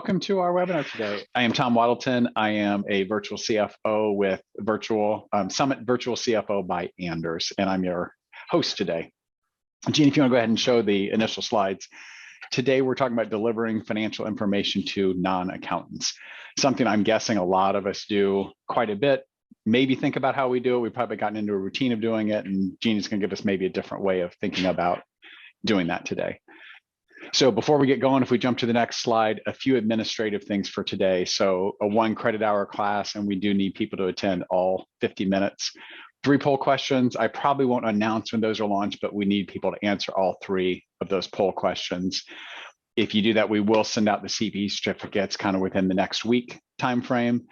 Welcome to our webinar today. I am Tom Wadelton. I am a virtual CFO with Summit Virtual CFO by Anders, and I'm your host today. Gene, if you want to go ahead and show the initial slides. Today, we're talking about delivering financial information to non-accountants, something I'm guessing a lot of us do quite a bit. Maybe think about how we do it. We've probably gotten into a routine of doing it, and Gene is going to give us maybe a different way of thinking about doing that today. So before we get going, if we jump to the next slide, a few administrative things for today. So a 1 credit hour class, and we do need people to attend all 50 minutes. 3 poll questions. I probably won't announce when those are launched, but we need people to answer all 3 of those poll questions. If you do that, we will send out the CPA certificates kind of within the next week timeframe.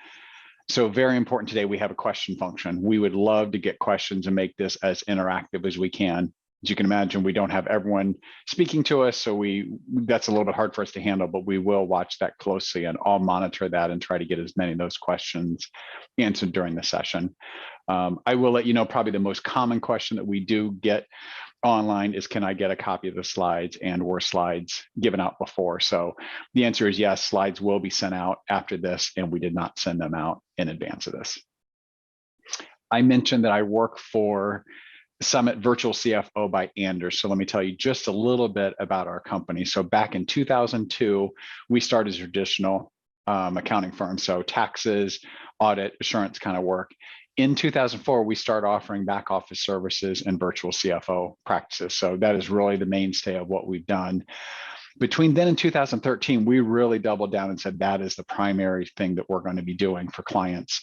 So very important today, we have a question function. We would love to get questions and make this as interactive as we can. As you can imagine, we don't have everyone speaking to us, so that's a little bit hard for us to handle, but we will watch that closely, and I'll monitor that and try to get as many of those questions answered during the session. I will let you know probably the most common question that we do get online is, can I get a copy of the slides and/or slides given out before? So the answer is yes, slides will be sent out after this, and we did not send them out in advance of this. I mentioned that I work for Summit Virtual CFO by Anders. So let me tell you just a little bit about our company. So back in 2002, we started as a traditional accounting firm. So taxes, audit, assurance kind of work. In 2004, we started offering back office services and virtual CFO practices. So that is really the mainstay of what we've done. Between then and 2013, we really doubled down and said that is the primary thing that we're going to be doing for clients.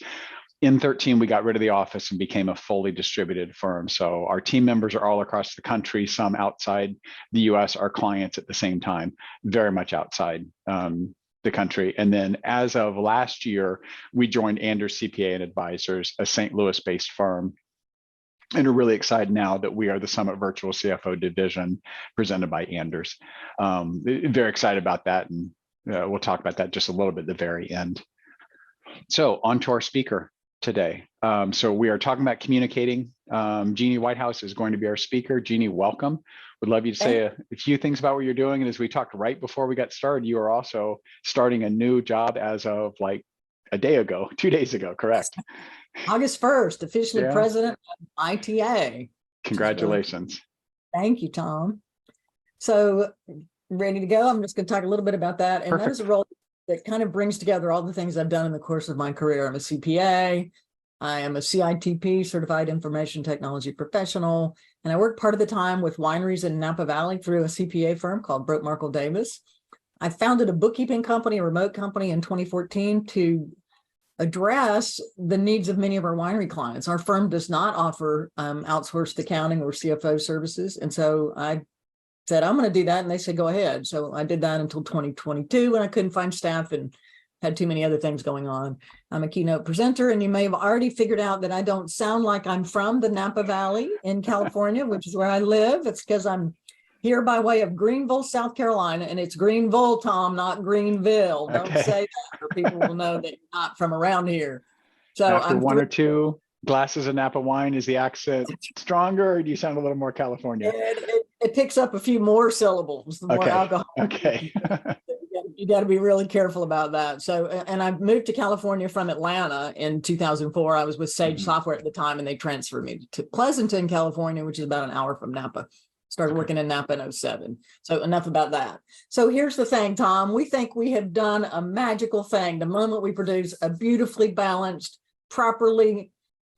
In 13, we got rid of the office and became a fully distributed firm. So our team members are all across the country, some outside the US, our clients at the same time, very much outside the country. And then as of last year, we joined Anders CPA and Advisors, a St. Louis-based firm, and are really excited now that we are the Summit Virtual CFO division presented by Anders. Very excited about that, and we'll talk about that just a little bit at the very end. So on to our speaker today. So we are talking about communicating. Geni Whitehouse is going to be our speaker. Geni, welcome. Would love you to say a few things about what you're doing. And as we talked right before we got started, you are also starting a new job as of like a day ago, 2 days ago, correct? August 1st, officially president of ITA. Congratulations. Thank you, Tom. So ready to go? I'm just going to talk a little bit about that. And that is a role that kind of brings together all the things I've done in the course of my career. I'm a CPA, I am a CITP, Certified Information Technology Professional, and I work part of the time with wineries in Napa Valley through a CPA firm called Broke Markle Davis. I founded a bookkeeping company, a remote company in 2014 to address the needs of many of our winery clients. Our firm does not offer outsourced accounting or CFO services, and so I said, I'm going to do that. And they said, go ahead. So I did that until 2022 when I couldn't find staff and had too many other things going on. I'm a keynote presenter, and you may have already figured out that I don't sound like I'm from the Napa Valley in California, which is where I live. It's because I'm here by way of Greenville, South Carolina, and it's Greenville, Tom, not Greenville. Don't say that, or people will know that you're not from around here. So after one or two glasses of Napa wine, is the accent stronger, or do you sound a little more California? It picks up a few more syllables, the more alcohol. Okay. You got to be really careful about that. So, and I moved to California from Atlanta in 2004. I was with Sage Software at the time, and they transferred me to Pleasanton, California, which is about an hour from Napa. Started working in Napa in 2007. So enough about that. So here's the thing, Tom. We think we have done a magical thing the moment we produce a beautifully balanced, properly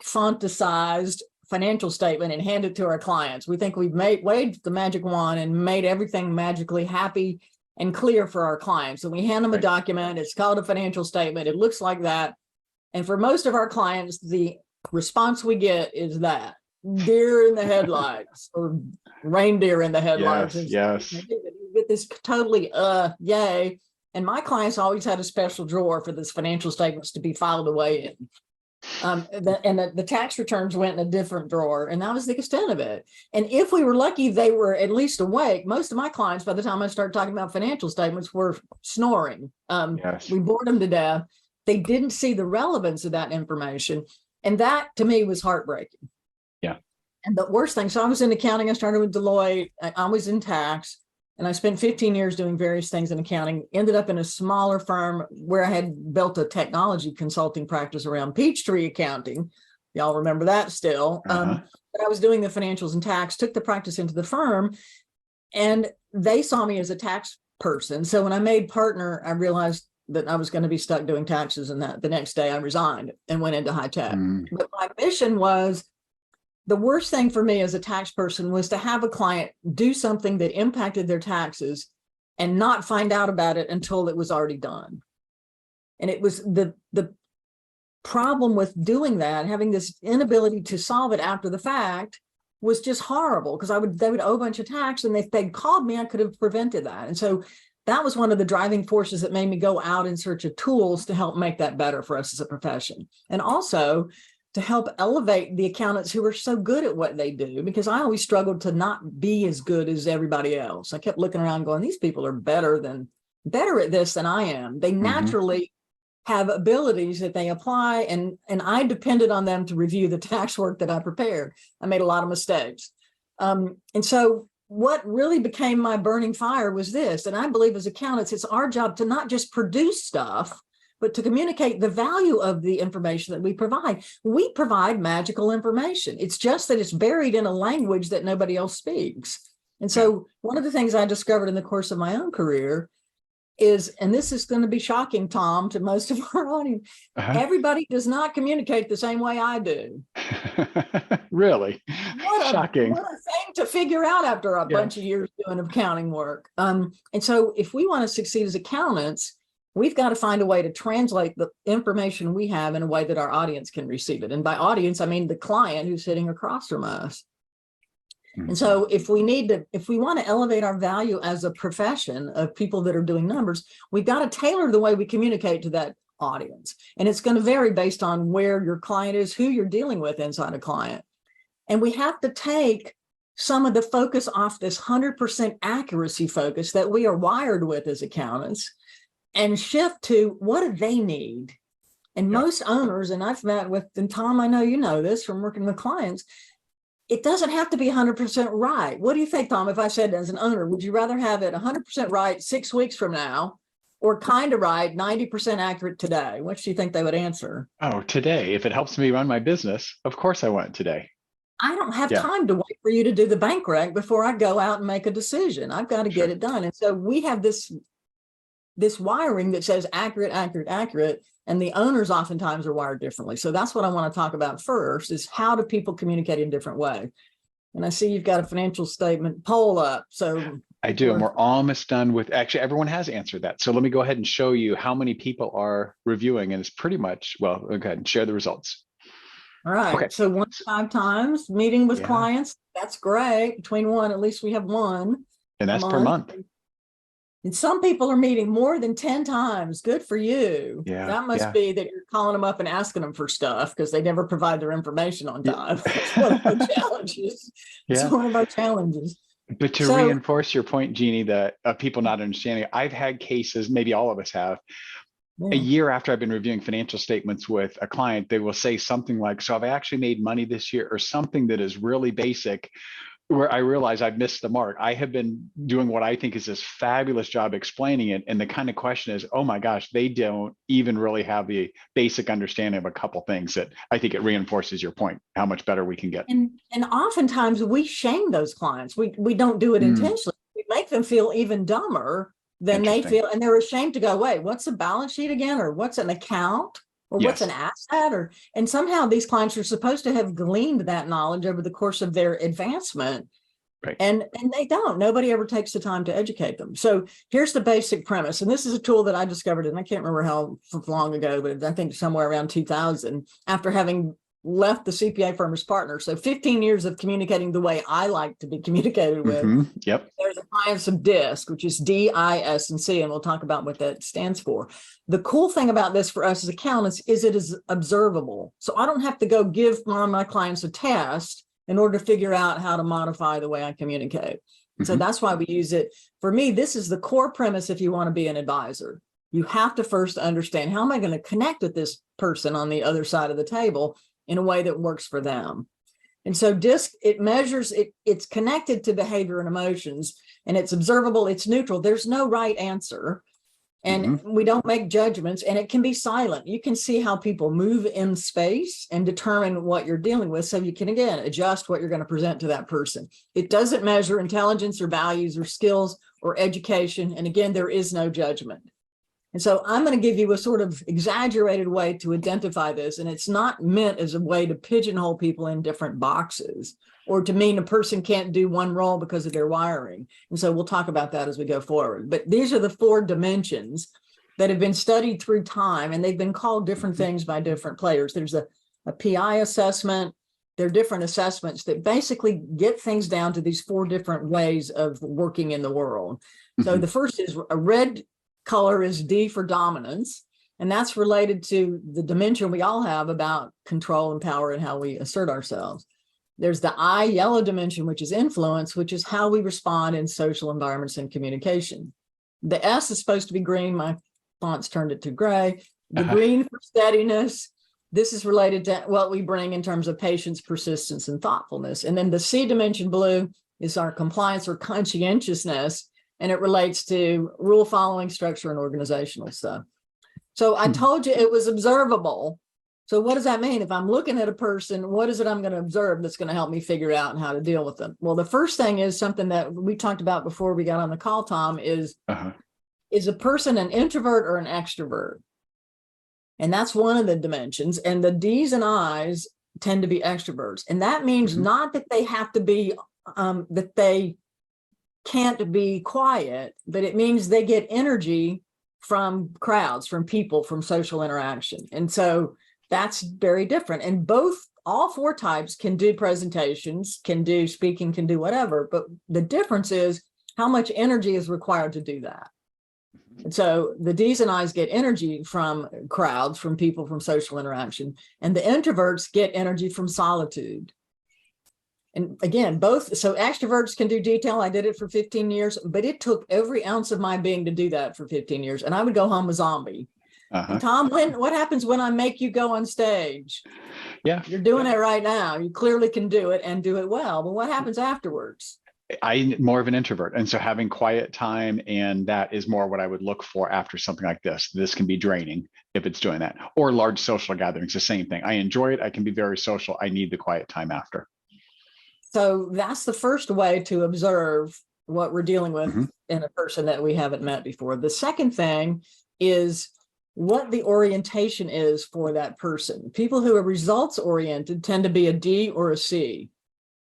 font-sized financial statement and hand it to our clients. We think we've waved the magic wand and made everything magically happy and clear for our clients. So we hand them a document. It's called a financial statement. It looks like that. And for most of our clients, the response we get is that deer in the headlights or reindeer in the headlights. Yes. You get this totally yay. And my clients always had a special drawer for this financial statements to be filed away in. The tax returns went in a different drawer, and that was the extent of it. And if we were lucky, they were at least awake. Most of my clients, by the time I started talking about financial statements, were snoring. We bored them to death. They didn't see the relevance of that information. And that, to me, was heartbreaking. Yeah. And the worst thing, so I was in accounting. I started with Deloitte. I was in tax. And I spent 15 years doing various things in accounting, ended up in a smaller firm where I had built a technology consulting practice around Peachtree accounting. Y'all remember that still. But I was doing the financials and tax, took the practice into the firm, and they saw me as a tax person. So when I made partner, I realized that I was going to be stuck doing taxes, and that the next day I resigned and went into high tech. But my mission was, the worst thing for me as a tax person was to have a client do something that impacted their taxes and not find out about it until it was already done. And it was the problem with doing that, having this inability to solve it after the fact, was just horrible, because they would owe a bunch of tax, and if they'd called me, I could have prevented that. And so that was one of the driving forces that made me go out in search of tools to help make that better for us as a profession. And also to help elevate the accountants who are so good at what they do, because I always struggled to not be as good as everybody else. I kept looking around going, these people are better at this than I am. They naturally have abilities that they apply, and I depended on them to review the tax work that I prepared. I made a lot of mistakes. And so what really became my burning fire was this, and I believe as accountants, it's our job to not just produce stuff, but to communicate the value of the information that we provide. We provide magical information. It's just that it's buried in a language that nobody else speaks. And so one of the things I discovered in the course of my own career is, and this is going to be shocking, Tom, to most of our audience, everybody does not communicate the same way I do. Really? Shocking. What a thing to figure out after a bunch of years doing accounting work. And so if we want to succeed as accountants, we've got to find a way to translate the information we have in a way that our audience can receive it. And by audience, I mean the client who's sitting across from us. And so if we want to elevate our value as a profession of people that are doing numbers, we've got to tailor the way we communicate to that audience. And it's going to vary based on where your client is, who you're dealing with inside a client. And we have to take some of the focus off this 100% accuracy focus that we are wired with as accountants, and shift to, what do they need? And most owners, and I've met with, and Tom, I know you know this from working with clients, it doesn't have to be 100% right. What do you think, Tom, if I said as an owner, would you rather have it 100% right 6 weeks from now, or kind of right, 90% accurate today? What do you think they would answer? Oh, today. If it helps me run my business, of course I want it today. I don't have time to wait for you to do the bank rec before I go out and make a decision. I've got to get it done. And so we have this wiring that says accurate, accurate, accurate, and the owners oftentimes are wired differently. So that's what I want to talk about first, is how do people communicate in a different way? And I see you've got a financial statement poll up. So I do, and we're almost done with, actually everyone has answered that. So let me go ahead and show you how many people are reviewing, and it's pretty much, well, go ahead and share the results. All right. Okay. So 1 to 5 times meeting with clients. That's great. Between one, at least we have one. And that's per month. And some people are meeting more than 10 times. Good for you. Yeah, that must be that you're calling them up and asking them for stuff because they never provide their information on time. It's one of our challenges. It's one of our challenges. But to reinforce your point, Geni, that people not understanding, I've had cases, maybe all of us have, a year after I've been reviewing financial statements with a client, they will say something like, so have I actually made money this year, or something that is really basic, where I realize I've missed the mark. I have been doing what I think is this fabulous job explaining it. And the kind of question is, oh my gosh, they don't even really have the basic understanding of a couple things that I think it reinforces your point, how much better we can get. And oftentimes we shame those clients. We don't do it intentionally. We make them feel even dumber than they feel. And they're ashamed to go, wait, what's a balance sheet again? Or what's an account? Or what's an asset? And somehow these clients are supposed to have gleaned that knowledge over the course of their advancement. Right. And they don't. Nobody ever takes the time to educate them. So here's the basic premise. And this is a tool that I discovered, and I can't remember how long ago, but I think somewhere around 2000, after having left the CPA firm as partner. So 15 years of communicating the way I like to be communicated with. There's a science of DISC, which is D-I-S-C, and we'll talk about what that stands for. The cool thing about this for us as accountants is it is observable. So I don't have to go give one of my clients a test in order to figure out how to modify the way I communicate. So that's why we use it. For me, this is the core premise if you want to be an advisor. You have to first understand, how am I going to connect with this person on the other side of the table in a way that works for them? And so DISC, it measures, it's connected to behavior and emotions, and it's observable, it's neutral. There's no right answer. And we don't make judgments, and it can be silent. You can see how people move in space and determine what you're dealing with. So you can, again, adjust what you're going to present to that person. It doesn't measure intelligence or values or skills or education. And again, there is no judgment. And so I'm going to give you a sort of exaggerated way to identify this. And it's not meant as a way to pigeonhole people in different boxes or to mean a person can't do one role because of their wiring. And so we'll talk about that as we go forward. But these are the 4 dimensions that have been studied through time, and they've been called different things by different players. There's a PI assessment. There are different assessments that basically get things down to these 4 different ways of working in the world. So the first is a red color is D for dominance. And that's related to the dimension we all have about control and power and how we assert ourselves. There's the I yellow dimension, which is influence, which is how we respond in social environments and communication. The S is supposed to be green. My font's turned it to gray. The green for steadiness. This is related to what we bring in terms of patience, persistence, and thoughtfulness. And then the C dimension blue is our compliance or conscientiousness, and it relates to rule following, structure, and organizational stuff. So I told you it was observable. So what does that mean? If I'm looking at a person, what is it I'm going to observe that's going to help me figure out how to deal with them? Well, the first thing is something that we talked about before we got on the call, Tom, is a person an introvert or an extrovert? And that's one of the dimensions. And the D's and I's tend to be extroverts. And that means not that they have to be, that they can't be quiet, but it means they get energy from crowds, from people, from social interaction. And so that's very different. And all 4 types can do presentations, can do speaking, can do whatever. But the difference is how much energy is required to do that. And so the D's and I's get energy from crowds, from people, from social interaction. And the introverts get energy from solitude. And again, so extroverts can do detail. I did it for 15 years, but it took every ounce of my being to do that for 15 years. And I would go home a zombie. And Tom, what happens when I make you go on stage? Yeah. You're doing it right now. You clearly can do it and do it well. But what happens afterwards? I'm more of an introvert. And so having quiet time, and that is more what I would look for after something like this. This can be draining if it's doing that. Or large social gatherings, the same thing. I enjoy it. I can be very social. I need the quiet time after. So that's the first way to observe what we're dealing with in a person that we haven't met before. The second thing is what the orientation is for that person. People who are results oriented tend to be a D or a C.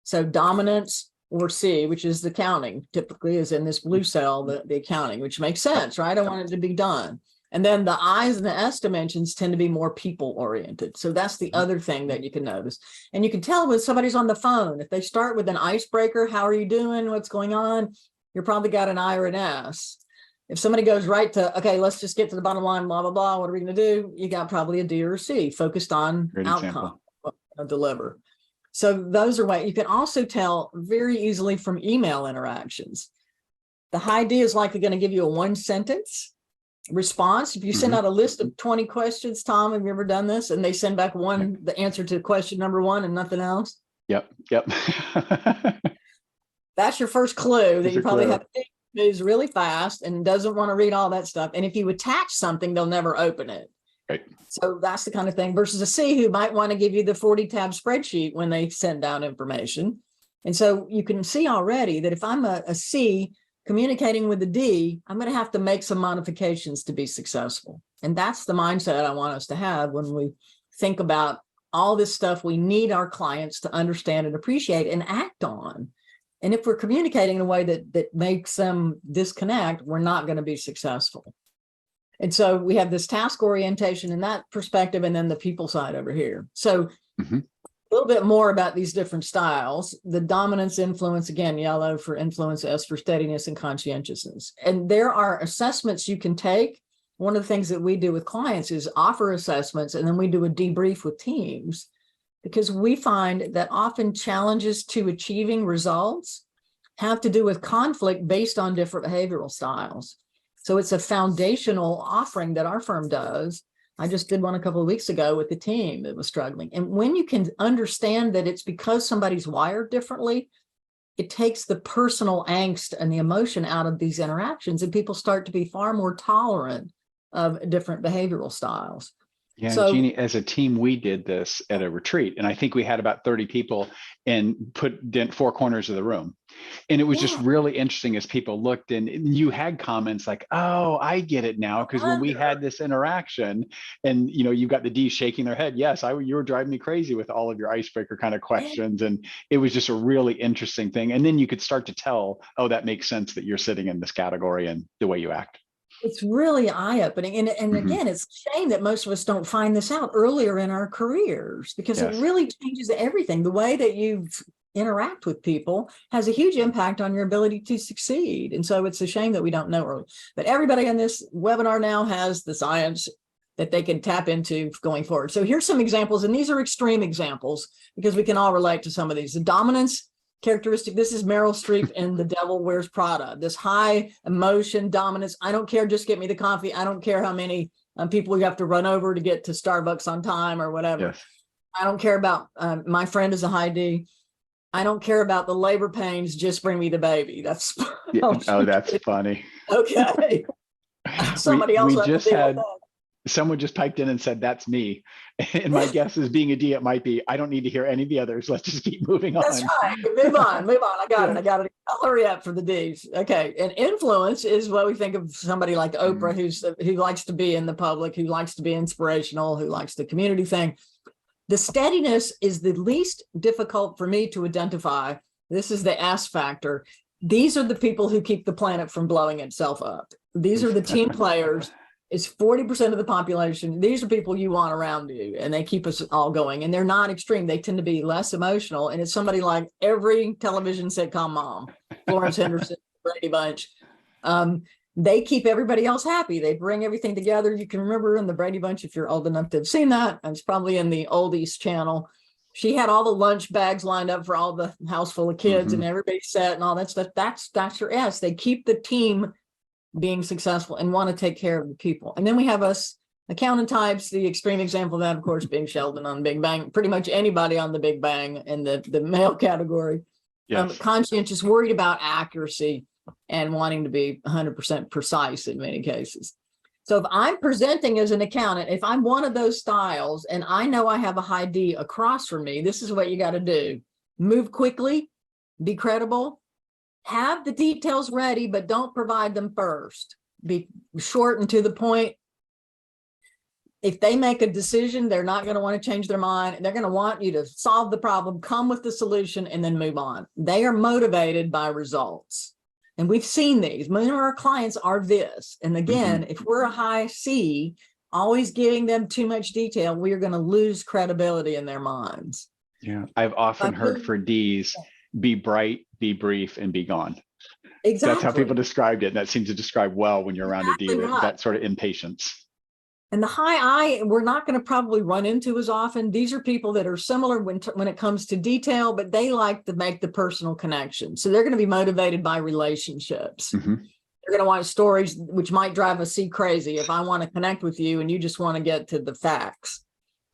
So dominance or C, which is the counting, typically is in this blue cell, the accounting, which makes sense, right? I want it to be done. And then the I's and the S dimensions tend to be more people oriented. So that's the other thing that you can notice. And you can tell when somebody's on the phone, if they start with an icebreaker, how are you doing? What's going on? You're probably got an I or an S. If somebody goes right to, okay, let's just get to the bottom line, blah, blah, blah. What are we going to do? You got probably a D or a C, focused on outcome, deliver. So those are ways. You can also tell very easily from email interactions. The high D is likely going to give you a 1-sentence response. If you send out a list of 20 questions, Tom, have you ever done this? And they send back the answer to question number 1 and nothing else. Yep. That's your first clue that you probably have moves really fast and doesn't want to read all that stuff. And if you attach something, they'll never open it. Right. So that's the kind of thing versus a C who might want to give you the 40-tab spreadsheet when they send out information. And so you can see already that if I'm a C communicating with a D, I'm going to have to make some modifications to be successful. And that's the mindset I want us to have when we think about all this stuff we need our clients to understand and appreciate and act on. And if we're communicating in a way that makes them disconnect, we're not going to be successful. And so we have this task orientation in that perspective, and then the people side over here. So a little bit more about these different styles. The dominance, influence, again, yellow for influence, S for steadiness and conscientiousness. And there are assessments you can take. One of the things that we do with clients is offer assessments, and then we do a debrief with teams, because we find that often challenges to achieving results have to do with conflict based on different behavioral styles. So it's a foundational offering that our firm does I just did one a couple of weeks ago with the team that was struggling. And when you can understand that it's because somebody's wired differently, it takes the personal angst and the emotion out of these interactions, and people start to be far more tolerant of different behavioral styles. Yeah, So, Geni, as a team, we did this at a retreat, and I think we had about 30 people and put in 4 corners of the room. And it was just really interesting as people looked, and you had comments like, oh, I get it now. Because when we had this interaction and, you've got the D's shaking their head. Yes, you were driving me crazy with all of your icebreaker kind of questions. And it was just a really interesting thing. And then you could start to tell, oh, that makes sense that you're sitting in this category and the way you act. it's really eye-opening. And again, it's a shame that most of us don't find this out earlier in our careers, because it really changes everything. The way that you interact with people has a huge impact on your ability to succeed. And so it's a shame that we don't know early. But everybody on this webinar now has the science that they can tap into going forward. So here's some examples, and these are extreme examples because we can all relate to some of these. The dominance characteristic, this is Meryl Streep in The Devil Wears Prada. This high emotion dominance. I don't care, just get me the coffee. I don't care how many people you have to run over to get to Starbucks on time or whatever. Yes. I don't care about, my friend is a high D. I don't care about the labor pains, just bring me the baby. That's oh, that's funny. Okay. Somebody else we just had someone just piped in and said, that's me. And my guess is, being a D, it might be, I don't need to hear any of the others. Let's just keep moving on. That's right. Move on. I got it. I'll hurry up for the Ds. Okay. And influence is what we think of somebody like Oprah, who likes to be in the public, who likes to be inspirational, who likes the community thing. The steadiness is the least difficult for me to identify. This is the S factor. These are the people who keep the planet from blowing itself up. These are the team players. It's 40% of the population. These are people you want around you, and they keep us all going. And they're not extreme. They tend to be less emotional. And it's somebody like every television sitcom mom, Florence Henderson, Brady Bunch. They keep everybody else happy. They bring everything together. You can remember in the Brady Bunch, if you're old enough to have seen that. It's probably in the Oldies channel. She had all the lunch bags lined up for all the house full of kids, and everybody sat and all that stuff. That's your S. They keep the team being successful and want to take care of the people. And then we have us accountant types, the extreme example of that, of course, being Sheldon on Big Bang, pretty much anybody on the Big Bang in the male category. Yes. Conscientious, worried about accuracy and wanting to be 100% precise in many cases. So if I'm presenting as an accountant, if I'm one of those styles and I know I have a high D across from me, this is what you got to do. Move quickly, be credible, have the details ready, but don't provide them first. Be short and to the point. If they make a decision, they're not going to want to change their mind. They're going to want you to solve the problem, come with the solution, and then move on. They are motivated by results. And we've seen these. Many of our clients are this. And again, if we're a high C, always giving them too much detail, we are going to lose credibility in their minds. Yeah, I've often heard for Ds, be bright, be brief, and be gone. Exactly. That's how people described it. And that seems to describe well when you're around a D, that sort of impatience. And the high I, we're not going to probably run into as often. These are people that are similar when it comes to detail, but they like to make the personal connection. So they're going to be motivated by relationships. They're going to want stories, which might drive a C crazy if I want to connect with you and you just want to get to the facts.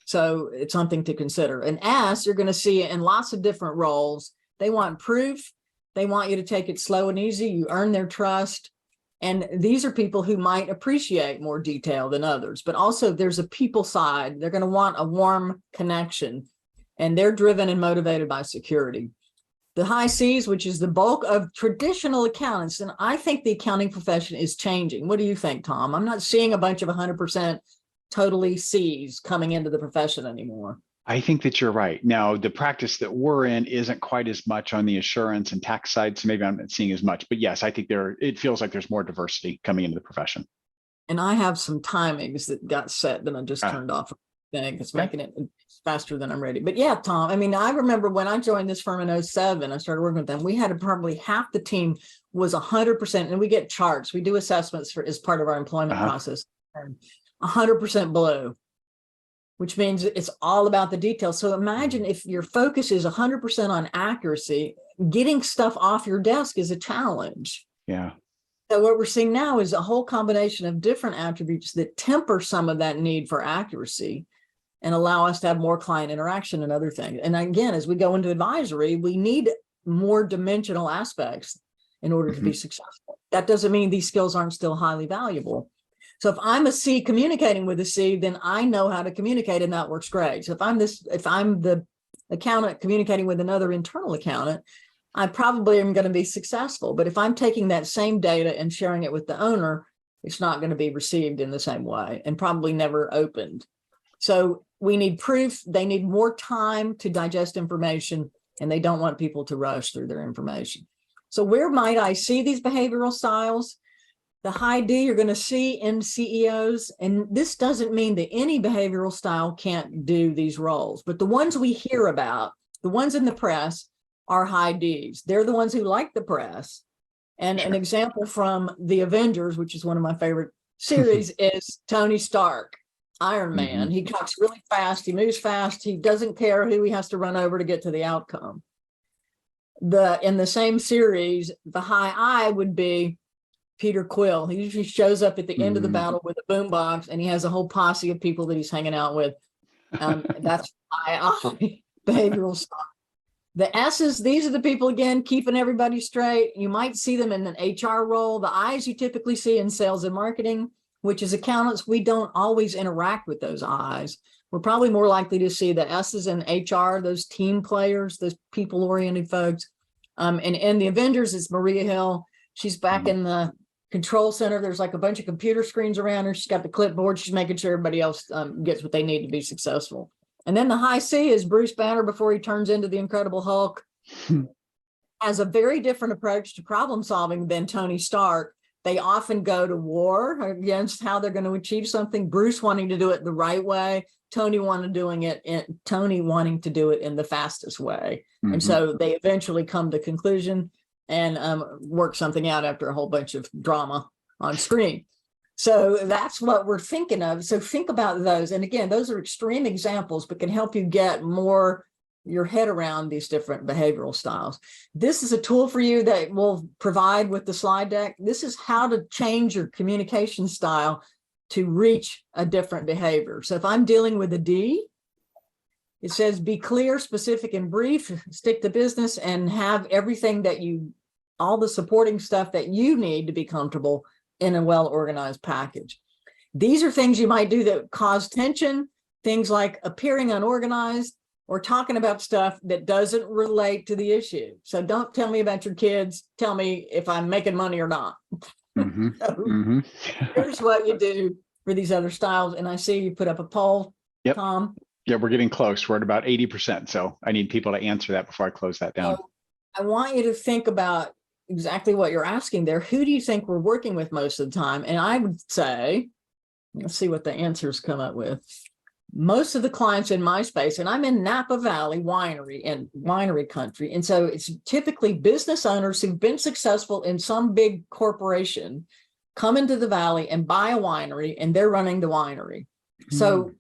So it's something to consider. And S, you're going to see in lots of different roles. They want proof. They want you to take it slow and easy. You earn their trust. And these are people who might appreciate more detail than others, but also there's a people side. They're going to want a warm connection, and they're driven and motivated by security. The high C's, which is the bulk of traditional accountants, and I think the accounting profession is changing. What do you think, Tom? I'm not seeing a bunch of 100% totally C's coming into the profession anymore. I think that you're right. Now, the practice that we're in isn't quite as much on the assurance and tax side, so maybe I'm not seeing as much. But yes, I think it feels like there's more diversity coming into the profession. And I have some timings that got set that I just turned off. It's making it faster than I'm ready. But yeah, Tom, I mean, I remember when I joined this firm in 2007, I started working with them. We had probably half the team was 100%, and we get charts. We do assessments as part of our employment process. 100% blue, which means it's all about the details. So imagine if your focus is 100% on accuracy, getting stuff off your desk is a challenge. Yeah. So what we're seeing now is a whole combination of different attributes that temper some of that need for accuracy and allow us to have more client interaction and other things. And again, as we go into advisory, we need more dimensional aspects in order to be successful. That doesn't mean these skills aren't still highly valuable. So if I'm a C communicating with a C, then I know how to communicate, and that works great. So if I'm the accountant communicating with another internal accountant, I probably am going to be successful. But if I'm taking that same data and sharing it with the owner, it's not going to be received in the same way and probably never opened. So we need proof. They need more time to digest information, and they don't want people to rush through their information. So where might I see these behavioral styles? The high D you're going to see in CEOs, and this doesn't mean that any behavioral style can't do these roles, but the ones we hear about, the ones in the press, are high Ds. They're the ones who like the press. And an example from The Avengers, which is one of my favorite series, is Tony Stark, Iron Man. He talks really fast, he moves fast, he doesn't care who he has to run over to get to the outcome. In the same series, the high I would be Peter Quill. He usually shows up at the end of the battle with a boombox, and he has a whole posse of people that he's hanging out with. That's high behavioral style. The S's, these are the people, again, keeping everybody straight. You might see them in an HR role. The I's you typically see in sales and marketing, which is accountants. We don't always interact with those I's. We're probably more likely to see the S's in HR, those team players, those people-oriented folks. And in The Avengers, it's Maria Hill. She's back in the control center. There's like a bunch of computer screens around her. She's got the clipboard. She's making sure everybody else gets what they need to be successful. And then the high C is Bruce Banner before he turns into the Incredible Hulk. Has a very different approach to problem solving than Tony Stark. They often go to war against how they're going to achieve something. Bruce wanting to do it the right way, Tony wanting to do it in the fastest way. And so they eventually come to conclusion and work something out after a whole bunch of drama on screen. So that's what we're thinking of. So think about those. And again, those are extreme examples, but can help you get more your head around these different behavioral styles. This is a tool for you that we'll provide with the slide deck. This is how to change your communication style to reach a different behavior. So if I'm dealing with a D, it says be clear, specific, and brief, stick to business, and have everything that all the supporting stuff that you need to be comfortable in a well-organized package. These are things you might do that cause tension, things like appearing unorganized or talking about stuff that doesn't relate to the issue. So don't tell me about your kids, tell me if I'm making money or not. Here's what you do for these other styles. And I see you put up a poll, Tom. Yeah, we're getting close. We're at about 80%. So I need people to answer that before I close that down. So I want you to think about exactly what you're asking there. Who do you think we're working with most of the time? And I would say, let's see what the answers come up with. Most of the clients in my space, and I'm in Napa Valley winery country. And so it's typically business owners who've been successful in some big corporation, come into the Valley and buy a winery, and they're running the winery. So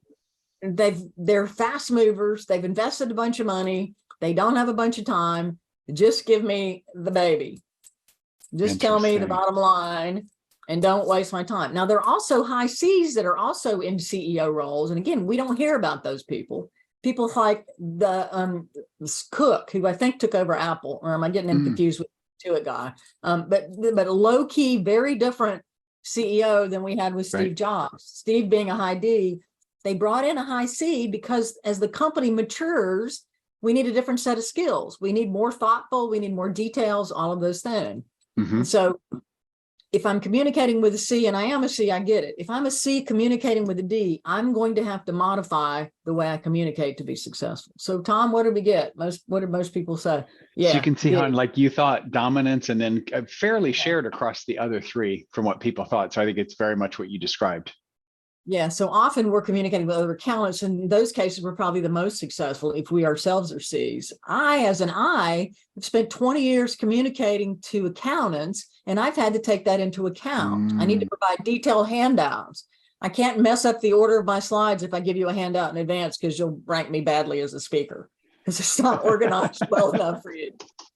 they're fast movers. They've invested a bunch of money. They don't have a bunch of time. Just give me the baby. Just tell me the bottom line and don't waste my time. Now, there are also high Cs that are also in CEO roles. And again, we don't hear about those people. People like the Cook, who I think took over Apple, or am I getting him confused with the Intuit guy? But a low-key, very different CEO than we had with Steve Jobs. Steve being a high D, they brought in a high C because as the company matures, we need a different set of skills. We need more thoughtful, we need more details, all of those things. So if I'm communicating with a C, and I am a C, I get it. If I'm a C communicating with a D, I'm going to have to modify the way I communicate to be successful. So Tom, what did we get? What did most people say? Yeah. So you can see how, like you thought, dominance, and then fairly shared across the other three from what people thought. So I think it's very much what you described. Yeah, so often we're communicating with other accountants. In those cases, we're probably the most successful if we ourselves are Cs. As an I, have spent 20 years communicating to accountants, and I've had to take that into account. I need to provide detailed handouts. I can't mess up the order of my slides if I give you a handout in advance, because you'll rank me badly as a speaker because it's not organized well enough for you.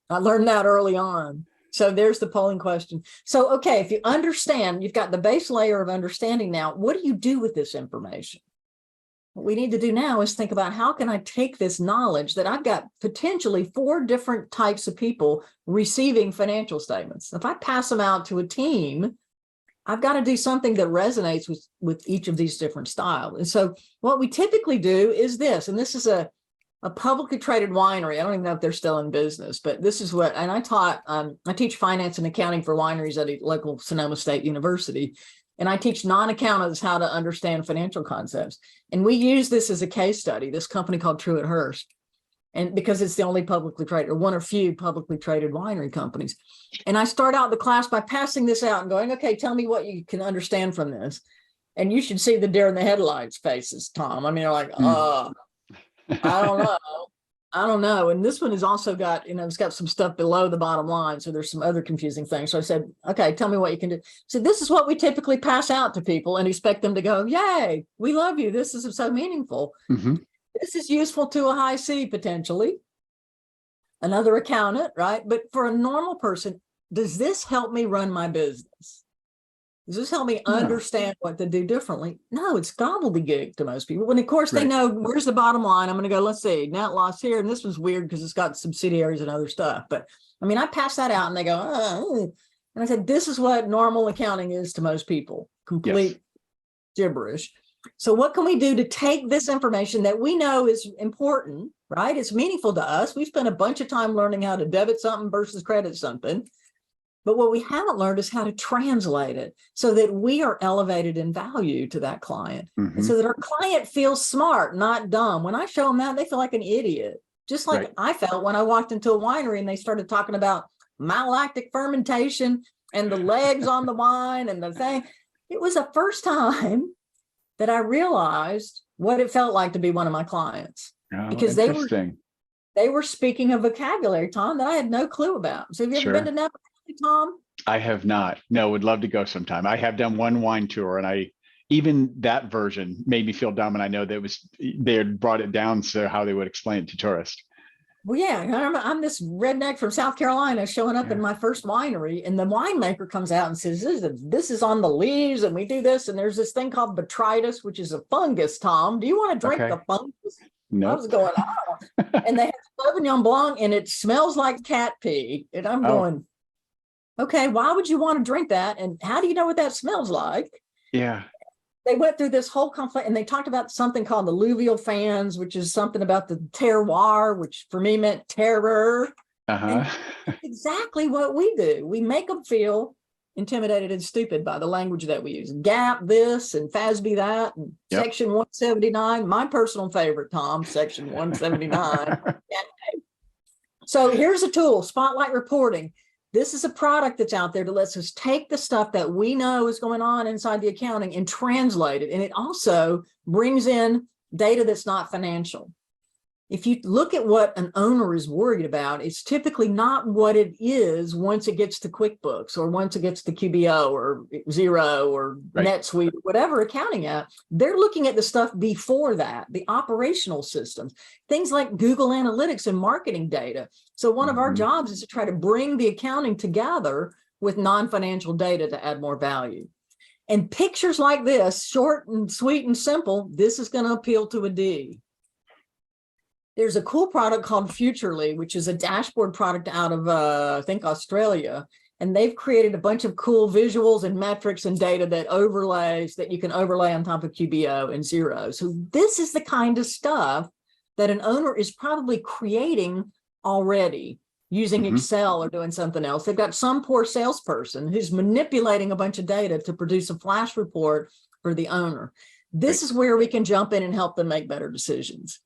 I learned that early on. So there's the polling question. So, okay, if you understand, you've got the base layer of understanding now, what do you do with this information? What we need to do now is think about how can I take this knowledge that I've got potentially 4 different types of people receiving financial statements. If I pass them out to a team, I've got to do something that resonates with each of these different styles. And so what we typically do is this, and this is a publicly traded winery. I don't even know if they're still in business, but this is what, and I teach finance and accounting for wineries at a local Sonoma State University. And I teach non-accountants how to understand financial concepts. And we use this as a case study, this company called Truett Hurst. And because it's the only publicly traded, or one or few publicly traded winery companies. And I start out the class by passing this out and going, okay, tell me what you can understand from this. And you should see the deer in the headlights faces, Tom. I mean, they're like, I don't know. I don't know. And this one has also got, it's got some stuff below the bottom line. So there's some other confusing things. So I said, okay, tell me what you can do. So this is what we typically pass out to people and expect them to go, yay, we love you. This is so meaningful. Mm-hmm. This is useful to a high C potentially, another accountant, right? But for a normal person, does this help me run my business? Does this help me understand what to do differently? No, it's gobbledygook to most people. And of course, they know where's the bottom line. I'm going to go, let's see, net loss here. And this one's weird because it's got subsidiaries and other stuff. But I mean, I pass that out and they go, oh. And I said, this is what normal accounting is to most people. Complete gibberish. So what can we do to take this information that we know is important, right? It's meaningful to us. We spent a bunch of time learning how to debit something versus credit something. But what we haven't learned is how to translate it so that we are elevated in value to that client. And so that our client feels smart, not dumb. When I show them that, they feel like an idiot. Just like I felt when I walked into a winery and they started talking about malolactic fermentation and the legs on the wine and the thing. It was the first time that I realized what it felt like to be one of my clients. Because they were speaking a vocabulary, Tom, that I had no clue about. So have you ever been to Napa, Tom? I have not. No, would love to go sometime. I have done one wine tour, and even that version made me feel dumb. And I know that they had brought it down so how they would explain it to tourists. Well, yeah, I'm this redneck from South Carolina showing up in my first winery, and the winemaker comes out and says, this is on the leaves, and we do this, and there's this thing called botrytis, which is a fungus, Tom. Do you want to drink the fungus? No. What's going on? And they have Sauvignon Blanc, and it smells like cat pee. And I'm going, okay, why would you want to drink that? And how do you know what that smells like? Yeah. They went through this whole conflict, and they talked about something called the alluvial fans, which is something about the terroir, which for me meant terror. Exactly what we do. We make them feel intimidated and stupid by the language that we use. GAP this and FASB that, and Section 179. My personal favorite, Tom, Section 179. So here's a tool, Spotlight Reporting. This is a product that's out there that lets us take the stuff that we know is going on inside the accounting and translate it. And it also brings in data that's not financial. If you look at what an owner is worried about, it's typically not what it is once it gets to QuickBooks or once it gets to QBO or Xero or NetSuite, whatever accounting app. They're looking at the stuff before that, the operational systems, things like Google Analytics and marketing data. So one of our jobs is to try to bring the accounting together with non-financial data to add more value. And pictures like this, short and sweet and simple, this is going to appeal to a D. There's a cool product called Futurely, which is a dashboard product out of, I think, Australia. And they've created a bunch of cool visuals and metrics and data that you can overlay on top of QBO and Xero. So this is the kind of stuff that an owner is probably creating already using Excel or doing something else. They've got some poor salesperson who's manipulating a bunch of data to produce a flash report for the owner. This is where we can jump in and help them make better decisions.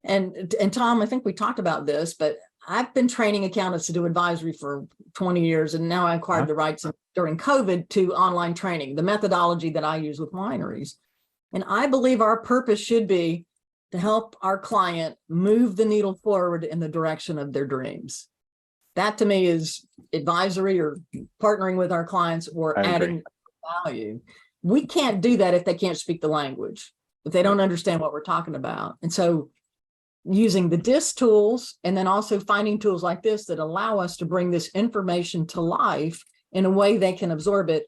And Tom, I think we talked about this, but I've been training accountants to do advisory for 20 years, and now I acquired the rights during COVID to online training, the methodology that I use with wineries. And I believe our purpose should be to help our client move the needle forward in the direction of their dreams. That to me is advisory or partnering with our clients or adding value. We can't do that if they can't speak the language, if they don't understand what we're talking about. And so using the DISC tools, and then also finding tools like this that allow us to bring this information to life in a way they can absorb it,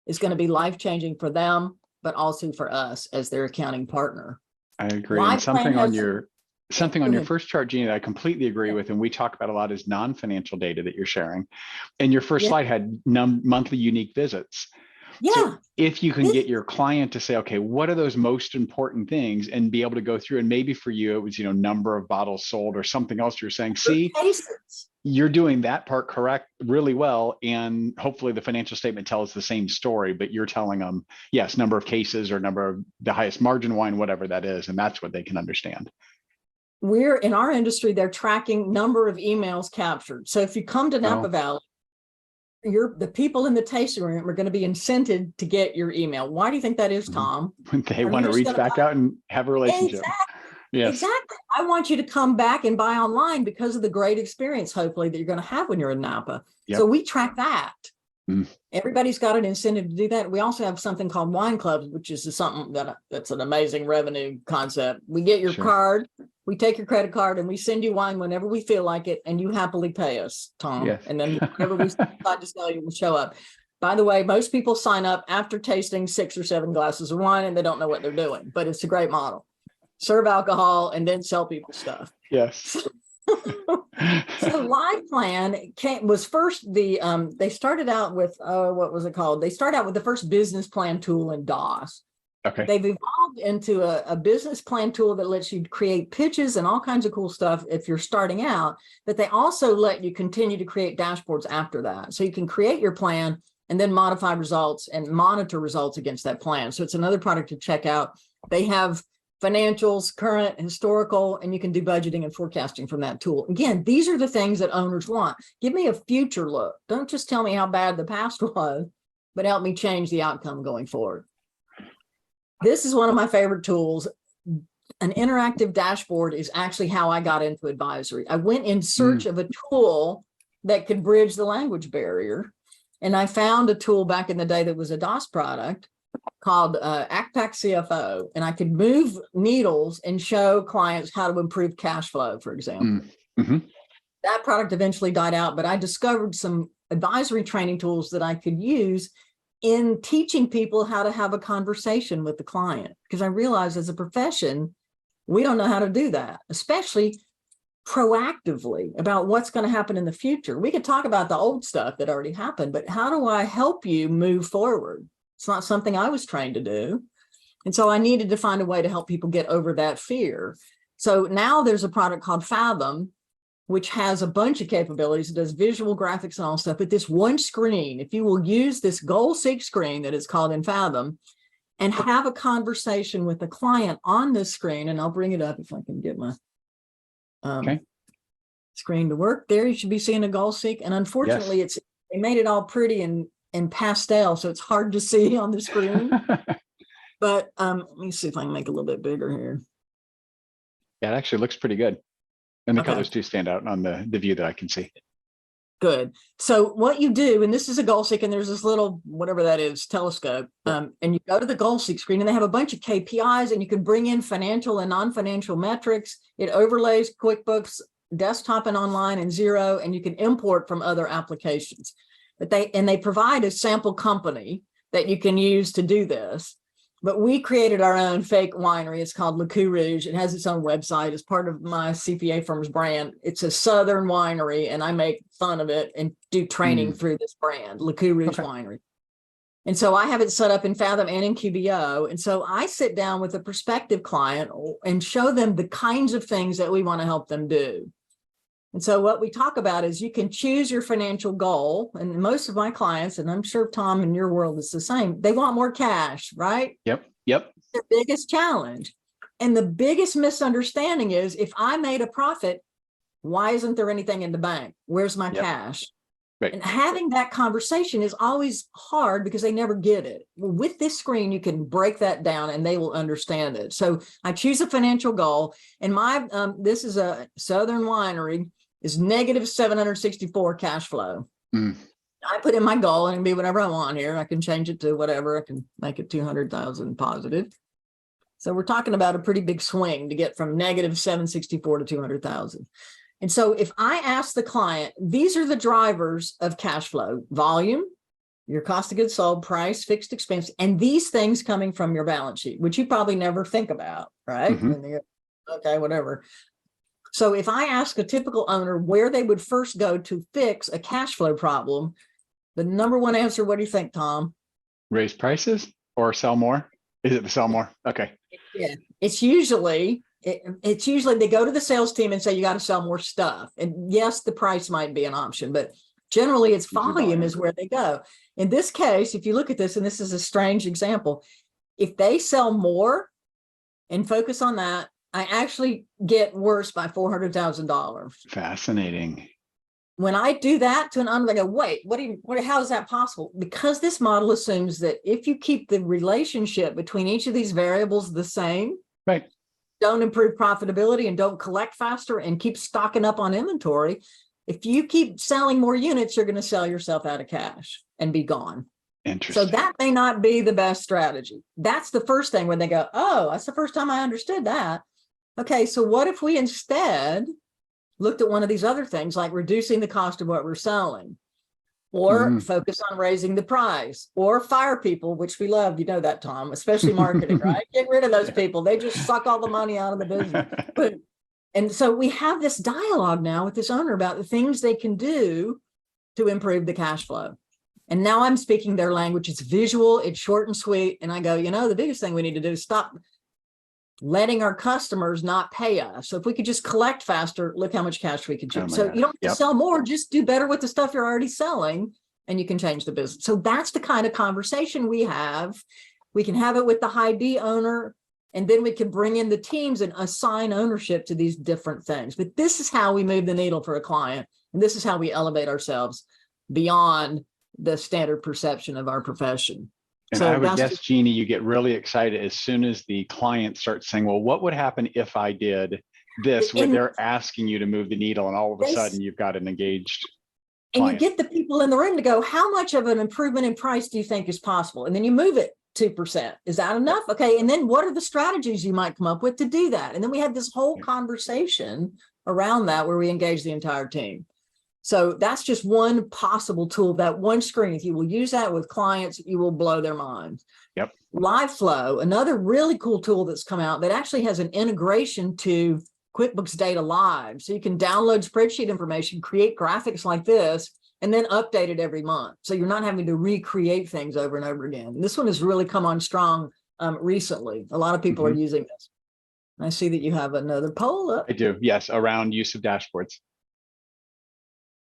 is going to be life-changing for them, but also for us as their accounting partner. I agree. My And something plan on has- your Go ahead. first chart, Geni, that I completely agree with, and we talk about a lot, is non-financial data that you're sharing. And your first Yeah. slide had monthly unique visits. Yeah. So if you can This- get your client to say, okay, what are those most important things, and be able to go through, and maybe for you, it was, number of bottles sold or something else, you're saying, see, cases. you're doing that part correct really well. And hopefully the financial statement tells the same story, but you're telling them, yes, number of cases or number of the highest margin wine, whatever that is. And that's what they can understand. We're in our industry, they're tracking number of emails captured. So if you come to Napa Oh. Valley, the people in the tasting room are going to be incented to get your email. Why do you think that is, Tom? They Are want you to just reach gonna back out and have a relationship. Yes. Exactly. I want you to come back and buy online because of the great experience, hopefully, that you're going to have when you're in Napa. Yep. So we track that. Mm. Everybody's got an incentive to do that. We also have something called wine clubs, which is something that's an amazing revenue concept. We get your Sure. card, we take your credit card, and we send you wine whenever we feel like it, and you happily pay us, Tom. Yes. And then whenever we decide to sell you, we'll show up. By the way, most people sign up after tasting 6 or 7 glasses of wine, and they don't know what they're doing, but it's a great model. Serve alcohol and then sell people stuff. Yes. So Live Plan was first they started out with what was it called? They started out with the first business plan tool in DOS. Okay. They've evolved into a business plan tool that lets you create pitches and all kinds of cool stuff if you're starting out, but they also let you continue to create dashboards after that. So you can create your plan and then modify results and monitor results against that plan. So it's another product to check out. They have financials, current, historical, and you can do budgeting and forecasting from that tool. Again, these are the things that owners want. Give me a future look. Don't just tell me how bad the past was, but help me change the outcome going forward. This is one of my favorite tools. An interactive dashboard is actually how I got into advisory. I went in search of a tool that could bridge the language barrier. And I found a tool back in the day that was a DOS product called ACPAC CFO, and I could move needles and show clients how to improve cash flow, for example. Mm-hmm. That product eventually died out, but I discovered some advisory training tools that I could use in teaching people how to have a conversation with the client, because I realized as a profession, we don't know how to do that, especially proactively about what's going to happen in the future. We could talk about the old stuff that already happened, but how do I help you move forward? It's not something I was trained to do. And so I needed to find a way to help people get over that fear. So now there's a product called Fathom, which has a bunch of capabilities. It does visual graphics and all stuff, but this one screen, if you will use this goal seek screen that is called in Fathom and have a conversation with the client on this screen, and I'll bring it up if I can get my screen to work. There you should be seeing a goal seek. And unfortunately, they made it all pretty and pastel, so it's hard to see on the screen. But let me see if I can make it a little bit bigger here. Yeah, it actually looks pretty good. And the Okay. colors do stand out on the view that I can see. Good. So what you do, and this is a goal seek, and there's this little, whatever that is, telescope, and you go to the goal seek screen, and they have a bunch of KPIs, and you can bring in financial and non-financial metrics. It overlays QuickBooks, desktop and online, and Xero, and you can import from other applications. But they provide a sample company that you can use to do this. But we created our own fake winery. It's called Le Coup Rouge. It has its own website. It's part of my CPA firm's brand. It's a Southern winery, and I make fun of it and do training through this brand, Le Coup Rouge Winery. And so I have it set up in Fathom and in QBO. And so I sit down with a prospective client and show them the kinds of things that we want to help them do. And so what we talk about is you can choose your financial goal. And most of my clients, and I'm sure Tom in your world is the same, they want more cash, right? Yep. Their biggest challenge. And the biggest misunderstanding is if I made a profit, why isn't there anything in the bank? Where's my cash? Right. And having that conversation is always hard because they never get it. Well, with this screen, you can break that down and they will understand it. So I choose a financial goal, and my this is a Southern winery, is negative 764 cash flow. I put in my goal and it can be whatever I want here. I can change it to whatever. I can make it 200,000 positive. So we're talking about a pretty big swing to get from negative 764 to 200,000. And so if I ask the client, these are the drivers of cash flow: volume, your cost of goods sold, price, fixed expense, and these things coming from your balance sheet, which you probably never think about, right? Mhm. And you go, okay, whatever. So if I ask a typical owner where they would first go to fix a cash flow problem, the number one answer, what do you think, Tom? Raise prices or sell more? Is it the sell more? Okay. Yeah, it's usually they go to the sales team and say, you got to sell more stuff. And yes, the price might be an option, but generally it's volume is where they go. In this case, if you look at this, and this is a strange example, if they sell more and focus on that, I actually get worse by $400,000. Fascinating. When I do that to an owner, they go, wait, how is that possible? Because this model assumes that if you keep the relationship between each of these variables the same, right, don't improve profitability and don't collect faster and keep stocking up on inventory, if you keep selling more units, you're going to sell yourself out of cash and be gone. Interesting. So that may not be the best strategy. That's the first thing when they go, oh, that's the first time I understood that. Okay, so what if we instead looked at one of these other things, like reducing the cost of what we're selling, or focus on raising the price, or fire people, which we love, you know that, Tom, especially marketing, right? Get rid of those people. They just suck all the money out of the business. And so we have this dialogue now with this owner about the things they can do to improve the cash flow. And now I'm speaking their language. It's visual, it's short and sweet. And I go, the biggest thing we need to do is stop letting our customers not pay us. So if we could just collect faster, look how much cash we could generate. So you don't have to sell more, just do better with the stuff you're already selling, and you can change the business. So that's the kind of conversation we have. We can have it with the high D owner, and then we can bring in the teams and assign ownership to these different things. But this is how we move the needle for a client. And this is how we elevate ourselves beyond the standard perception of our profession. And so I would guess, Geni, you get really excited as soon as the client starts saying, well, what would happen if I did this, where they're asking you to move the needle, and all of a sudden you've got an engaged client. And you get the people in the room to go, how much of an improvement in price do you think is possible? And then you move it 2%. Is that enough? Okay. And then what are the strategies you might come up with to do that? And then we had this whole conversation around that where we engage the entire team. So that's just one possible tool, that one screen. If you will use that with clients, you will blow their minds. Yep. Live Flow, another really cool tool that's come out that actually has an integration to QuickBooks Data Live. So you can download spreadsheet information, create graphics like this, and then update it every month. So you're not having to recreate things over and over again. This one has really come on strong recently. A lot of people are using this. I see that you have another poll up. I do, yes, around use of dashboards.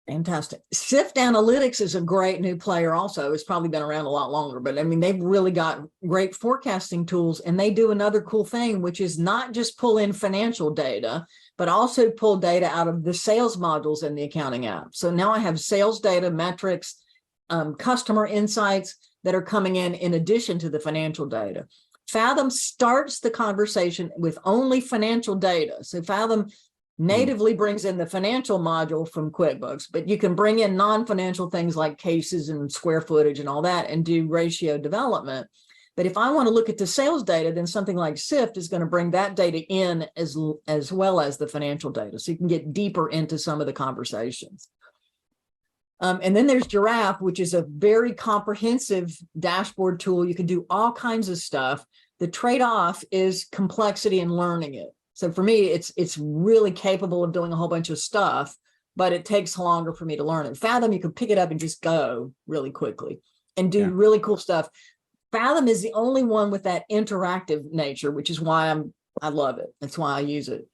Fantastic. Sift Analytics is a great new player also. It's probably been around a lot longer, but I mean, they've really got great forecasting tools, and they do another cool thing, which is not just pull in financial data, but also pull data out of the sales modules in the accounting app. So now I have sales data, metrics, customer insights that are coming in addition to the financial data. Fathom starts the conversation with only financial data. So Fathom natively brings in the financial module from QuickBooks, but you can bring in non-financial things like cases and square footage and all that and do ratio development. But if I want to look at the sales data, then something like Sift is going to bring that data in as well as the financial data. So you can get deeper into some of the conversations. And then there's Giraffe, which is a very comprehensive dashboard tool. You can do all kinds of stuff. The trade-off is complexity and learning it. So for me, it's really capable of doing a whole bunch of stuff, but it takes longer for me to learn it. Fathom, you can pick it up and just go really quickly and do really cool stuff. Fathom is the only one with that interactive nature, which is why I love it. That's why I use it.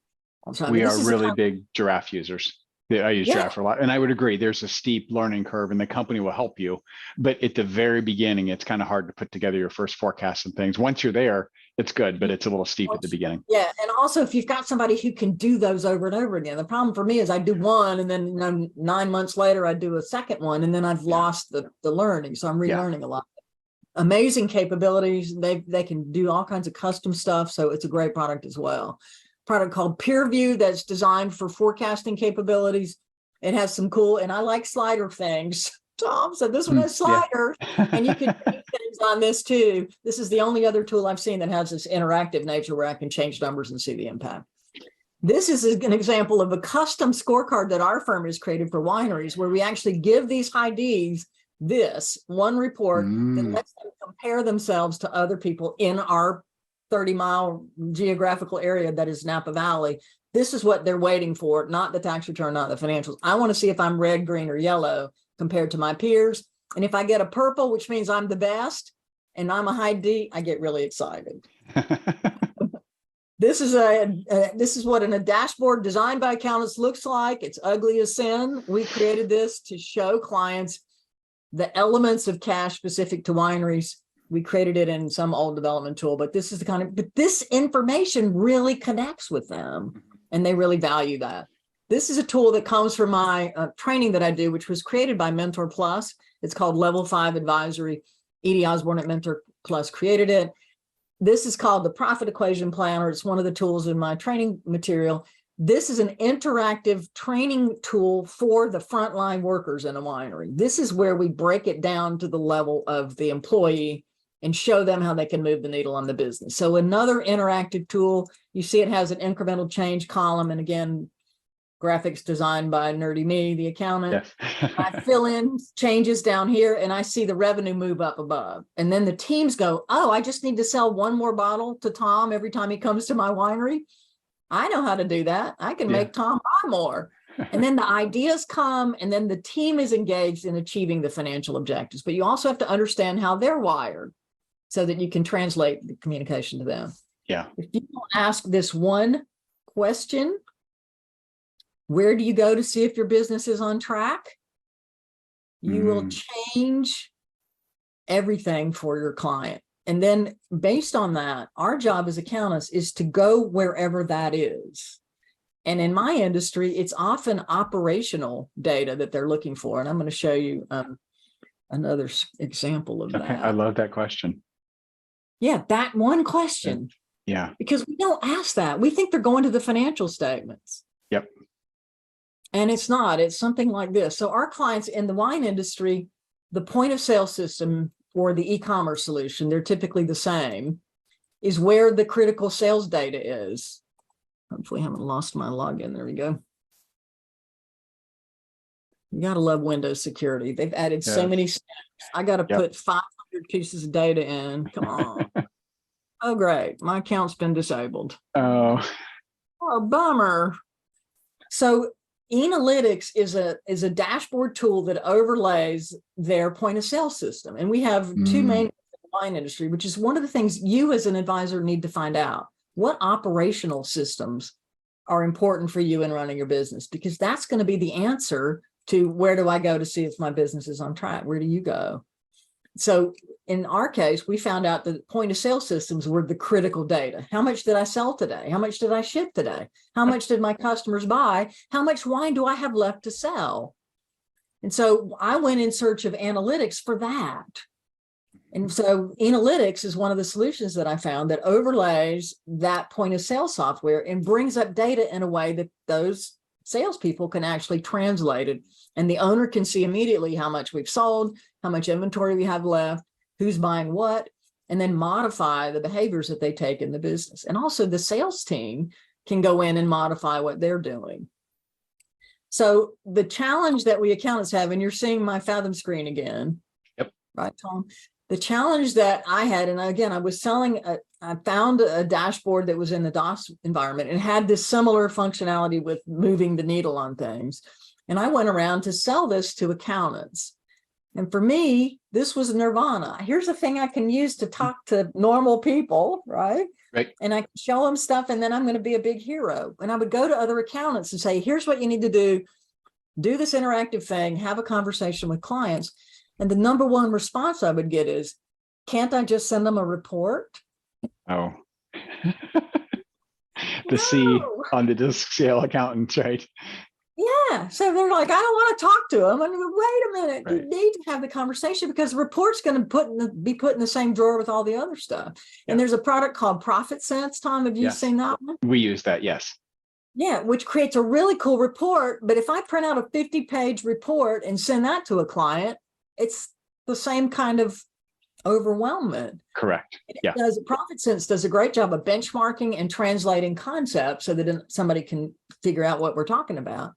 We are really big Giraffe users. I use Giraffe a lot, and I would agree. There's a steep learning curve, and the company will help you. But at the very beginning, it's kind of hard to put together your first forecasts and things. Once you're there, it's good, but it's a little steep at the beginning. Yeah, and also if you've got somebody who can do those over and over again. The problem for me is I do one, and then 9 months later I do a second one, and then I've lost the learning. So I'm relearning a lot. Amazing capabilities. They can do all kinds of custom stuff. So it's a great product as well. Product called PeerView that's designed for forecasting capabilities. It has some cool, and I like slider things Tom. So this one has sliders, and you can change things on this too. This is the only other tool I've seen that has this interactive nature where I can change numbers and see the impact. This is an example of a custom scorecard that our firm has created for wineries, where we actually give these high Ds this one report that lets them compare themselves to other people in our 30-mile geographical area that is Napa Valley. This is what they're waiting for, not the tax return, not the financials. I want to see if I'm red, green, or yellow compared to my peers. And if I get a purple, which means I'm the best, and I'm a high D, I get really excited. This is what a dashboard designed by accountants looks like. It's ugly as sin. We created this to show clients the elements of cash specific to wineries. We created it in some old development tool, but this is the kind of, but this information really connects with them, and they really value that. This is a tool that comes from my training that I do, which was created by Mentor Plus. It's called Level 5 Advisory. Edie Osborne at Mentor Plus created it. This is called the Profit Equation Planner. It's one of the tools in my training material. This is an interactive training tool for the frontline workers in a winery. This is where we break it down to the level of the employee and show them how they can move the needle on the business. So another interactive tool, you see it has an incremental change column. And again, graphics designed by Nerdy Me, the accountant. Yes. I fill in changes down here and I see the revenue move up above. And then the teams go, oh, I just need to sell one more bottle to Tom every time he comes to my winery. I know how to do that. I can make Tom buy more. And then the ideas come, and then the team is engaged in achieving the financial objectives. But you also have to understand how they're wired so that you can translate the communication to them. Yeah. If you don't ask this one question, where do you go to see if your business is on track? You will change everything for your client. And then based on that, our job as accountants is to go wherever that is. And in my industry, it's often operational data that they're looking for. And I'm going to show you another example of that. I love that question. Yeah, that one question. Yeah. Because we don't ask that. We think they're going to the financial statements. Yep. And it's not. It's something like this. So our clients in the wine industry, the point of sale system or the e-commerce solution, they're typically the same, is where the critical sales data is. Hopefully I haven't lost my login. There we go. You got to love Windows security. They've added so many steps. I got to put 500 pieces of data in. Come on. Oh, great. My account's been disabled. Oh, bummer. So Analytics is a dashboard tool that overlays their point of sale system. And we have two main in the wine industry, which is one of the things you as an advisor need to find out. What operational systems are important for you in running your business? Because that's going to be the answer to where do I go to see if my business is on track? Where do you go? So in our case, we found out that point of sale systems were the critical data. How much did I sell today? How much did I ship today? How much did my customers buy? How much wine do I have left to sell? And so I went in search of analytics for that. And so analytics is one of the solutions that I found that overlays that point of sale software and brings up data in a way that those salespeople can actually translate it. And the owner can see immediately how much we've sold, how much inventory we have left, who's buying what, and then modify the behaviors that they take in the business. And also the sales team can go in and modify what they're doing. So the challenge that we accountants have, and you're seeing my Fathom screen again. Yep. Right, Tom? The challenge that I had, and again, I found a dashboard that was in the DOS environment and had this similar functionality with moving the needle on things. And I went around to sell this to accountants. And for me, this was nirvana. Here's a thing I can use to talk to normal people, right? Right. And I can show them stuff, and then I'm going to be a big hero. And I would go to other accountants and say, here's what you need to do this interactive thing, have a conversation with clients. And the number one response I would get is, can't I just send them a report? Oh, the C on the disc scale accountants, right? Yeah. So they're like, I don't want to talk to them. I mean, wait a minute. Right. You need to have the conversation because the report's going to be put in the same drawer with all the other stuff. And there's a product called Profit Sense. Tom, have you seen that one? We use that, yes. Yeah, which creates a really cool report. But if I print out a 50-page report and send that to a client, it's the same kind of overwhelmment. Correct. Yeah. Profit Sense does a great job of benchmarking and translating concepts so that somebody can figure out what we're talking about.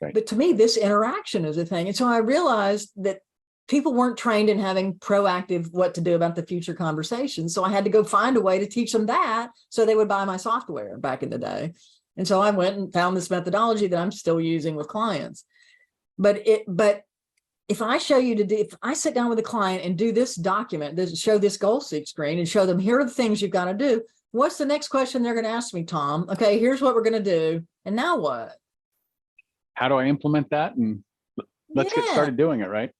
Right. But to me, this interaction is a thing. And so I realized that people weren't trained in having proactive what to do about the future conversations. So I had to go find a way to teach them that so they would buy my software back in the day. And so I went and found this methodology that I'm still using with clients. But if I show you if I sit down with a client and do this document, show this goal seek screen and show them, here are the things you've got to do. What's the next question they're going to ask me, Tom? Okay, here's what we're going to do. And now what? How do I implement that? And let's get started doing it, right?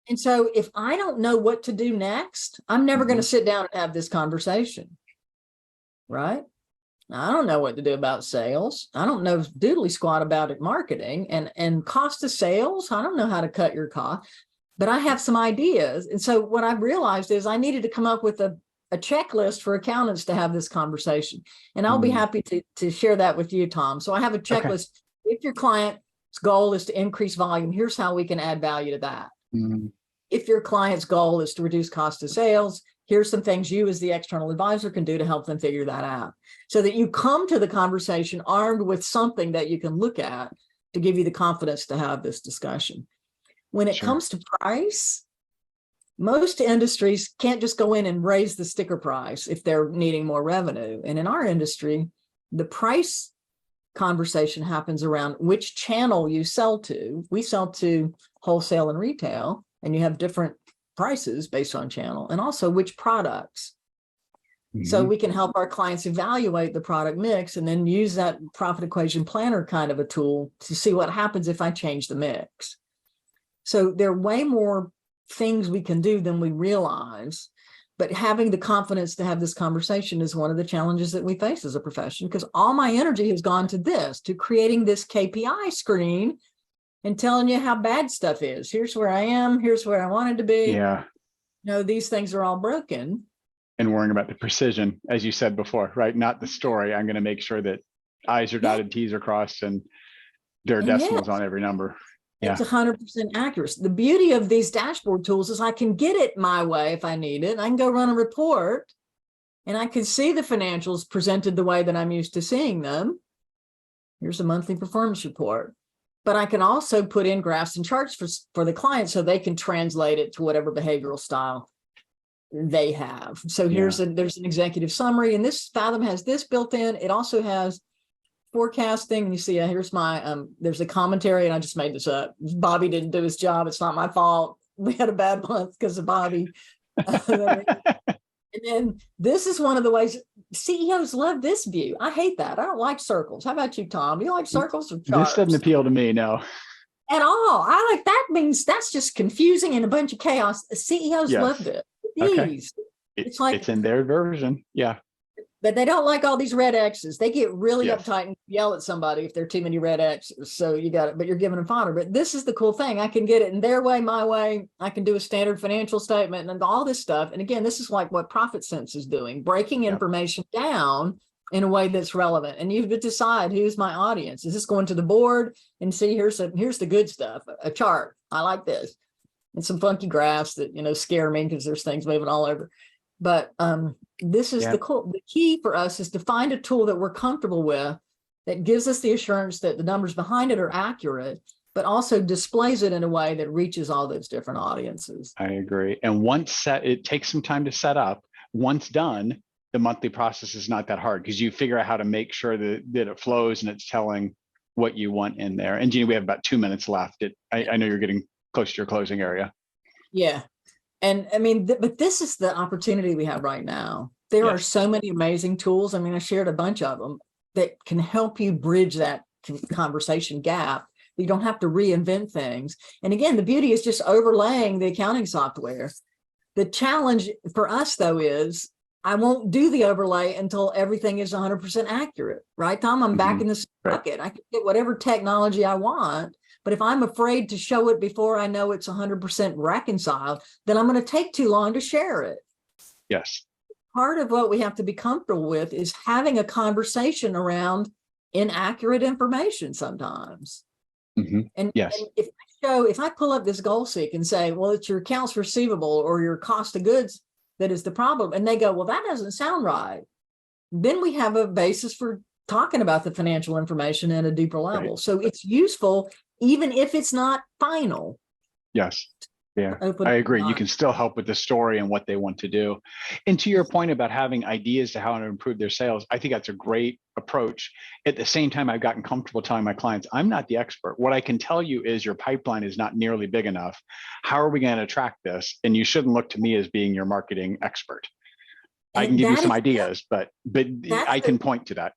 And so if I don't know what to do next, I'm never going to sit down and have this conversation, right? I don't know what to do about sales. I don't know doodly squat about it, marketing and cost of sales. I don't know how to cut your cost, but I have some ideas. And so what I've realized is I needed to come up with a checklist for accountants to have this conversation. And I'll be happy to share that with you, Tom. So I have a checklist. Okay. If your client's goal is to increase volume, here's how we can add value to that. If your client's goal is to reduce cost of sales, here's some things you as the external advisor can do to help them figure that out, so that you come to the conversation armed with something that you can look at to give you the confidence to have this discussion. When it comes to price, most industries can't just go in and raise the sticker price if they're needing more revenue. And in our industry, the price conversation happens around which channel you sell to. We sell to wholesale and retail, and you have different prices based on channel, and also which products. So we can help our clients evaluate the product mix and then use that profit equation planner kind of a tool to see what happens if I change the mix. So there are way more things we can do than we realize, but having the confidence to have this conversation is one of the challenges that we face as a profession, because all my energy has gone to this, to creating this KPI screen and telling you how bad stuff is. Here's where I am. Here's where I wanted to be. Yeah. No, these things are all broken. And worrying about the precision, as you said before, right? Not the story. I'm going to make sure that I's are dotted, T's are crossed, and there are decimals on every number. It's 100% accurate. The beauty of these dashboard tools is I can get it my way if I need it. I can go run a report and I can see the financials presented the way that I'm used to seeing them. Here's a monthly performance report. But I can also put in graphs and charts for the client so they can translate it to whatever behavioral style they have. So there's an executive summary, and this Fathom has this built in. It also has forecasting. And you see, here's my, there's a commentary, and I just made this up. Bobby didn't do his job. It's not my fault. We had a bad month because of Bobby. And then this is one of the ways CEOs love this view. I hate that. I don't like circles. How about you, Tom? Do you like circles or charts? This doesn't appeal to me, no. At all. I like that. Means that's just confusing and a bunch of chaos. CEOs love it. These. It's like it's in their version. Yeah. But they don't like all these red X's. They get really uptight and yell at somebody if there are too many red X's. So you got it, but you're giving them fodder. But this is the cool thing. I can get it in their way, my way. I can do a standard financial statement and all this stuff. And again, this is like what Profit Sense is doing, breaking information down in a way that's relevant. And you decide who's my audience. Is this going to the board and see, here's the good stuff, a chart. I like this. And some funky graphs that, scare me because there's things moving all over. But this is the key for us is to find a tool that we're comfortable with that gives us the assurance that the numbers behind it are accurate, but also displays it in a way that reaches all those different audiences. I agree. And once set, it takes some time to set up. Once done, the monthly process is not that hard because you figure out how to make sure that it flows and it's telling what you want in there. And Geni, we have about 2 minutes left. I know you're getting close to your closing area. Yeah. And I mean, but this is the opportunity we have right now. There are so many amazing tools. I mean, I shared a bunch of them that can help you bridge that conversation gap. You don't have to reinvent things. And again, the beauty is just overlaying the accounting software. The challenge for us, though, is I won't do the overlay until everything is 100% accurate, right, Tom? I'm back in this bucket. I can get whatever technology I want. But if I'm afraid to show it before I know it's 100% reconciled, then I'm going to take too long to share it. Yes. Part of what we have to be comfortable with is having a conversation around inaccurate information sometimes. And if I show, if I pull up this goal seek and say, well, it's your accounts receivable or your cost of goods that is the problem, and they go, well, that doesn't sound right, then we have a basis for talking about the financial information at a deeper level. Right. So it's useful, even if it's not final. Yes. Yeah, Open I agree. You mind. can still help with the story and what they want to do. And to your point about having ideas to how to improve their sales, I think that's a great approach. At the same time, I've gotten comfortable telling my clients, I'm not the expert. What I can tell you is your pipeline is not nearly big enough. How are we going to attract this? And you shouldn't look to me as being your marketing expert. I can give you some ideas, but I can point to that.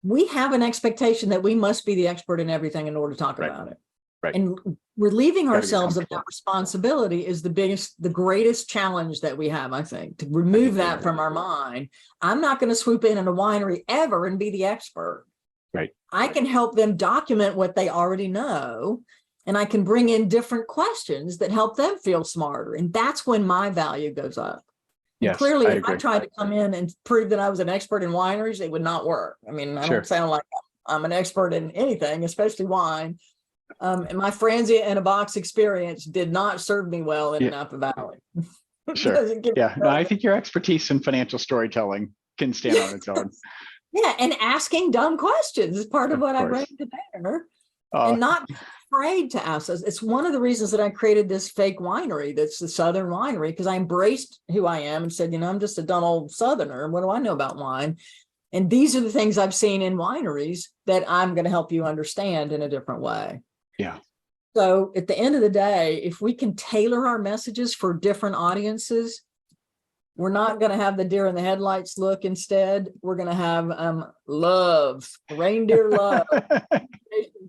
We have an expectation that we must be the expert in everything in order to talk about it. Right. And relieving ourselves of that responsibility is the greatest challenge that we have, I think, to remove that from our mind. I'm not going to swoop in a winery ever and be the expert. Right. I can help them document what they already know, and I can bring in different questions that help them feel smarter. And that's when my value goes up. And Yes, clearly, if I tried to come in and prove that I was an expert in wineries, it would not work. I mean, I don't sound like I'm an expert in anything, especially wine. And my Franzia in a box experience did not serve me well in Napa Valley. Sure. Yeah. No, I think your expertise in financial storytelling can stand on its own. Yeah. And asking dumb questions is part of what I bring to bear. And not afraid to ask us. It's one of the reasons that I created this fake winery that's the Southern winery, because I embraced who I am and said, I'm just a dumb old Southerner. What do I know about wine? And these are the things I've seen in wineries that I'm going to help you understand in a different way. Yeah. So at the end of the day, if we can tailor our messages for different audiences, we're not going to have the deer in the headlights look. Instead, we're going to have love, reindeer love